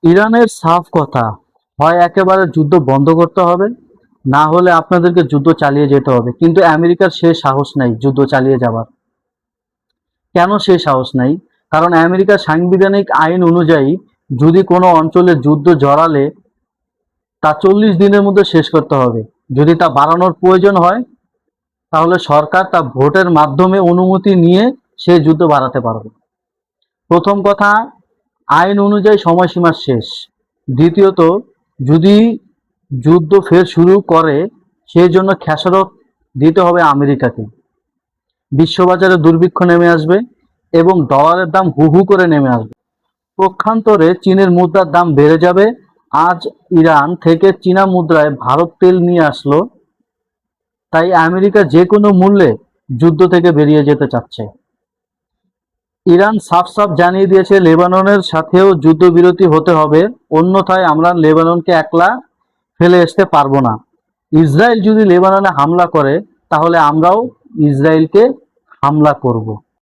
ইরানের সাফ কথা, হয় একেবারে যুদ্ধ বন্ধ করতে হবে, না হলে আপনাদেরকে যুদ্ধ চালিয়ে যেতে হবে। কিন্তু আমেরিকার সে সাহস নাই যুদ্ধ চালিয়ে যাবার। কেন সে সাহস নাই? কারণ আমেরিকার সাংবিধানিক আইন অনুযায়ী যদি কোনো অঞ্চলে যুদ্ধ জড়ালে তা 40 দিনের মধ্যে শেষ করতে হবে। যদি তা বাড়ানোর প্রয়োজন হয় তাহলে সরকার তা ভোটের মাধ্যমে অনুমতি নিয়ে সে যুদ্ধ বাড়াতে পারবে। প্রথম কথা, আইন অনুযায়ী সময়সীমা শেষ। দ্বিতীয়ত, যদি যুদ্ধ ফের শুরু করে সেই জন্য খেসারত দিতে হবে আমেরিকাকে। বিশ্ববাজারে দুর্ভিক্ষ নেমে আসবে এবং ডলারের দাম হু হু করে নেমে আসবে। পক্ষান্তরে চীনের মুদ্রার দাম বেড়ে যাবে। আজ ইরান থেকে চীনা মুদ্রায় ভারত তেল নিয়ে আসলো, তাই আমেরিকা যে কোনো মূল্যে যুদ্ধ থেকে বেরিয়ে যেতে চাচ্ছে। ইরান সাফ সাফ জানিয়ে দিয়েছে লেবাননের সাথেও যুদ্ধবিরতি হতে হবে, অন্যথায় আমরা লেবাননকে একলা ফেলে আসতে পারবো না। ইসরায়েল যদি লেবাননে হামলা করে তাহলে আমরাও ইসরায়েলকে হামলা করব।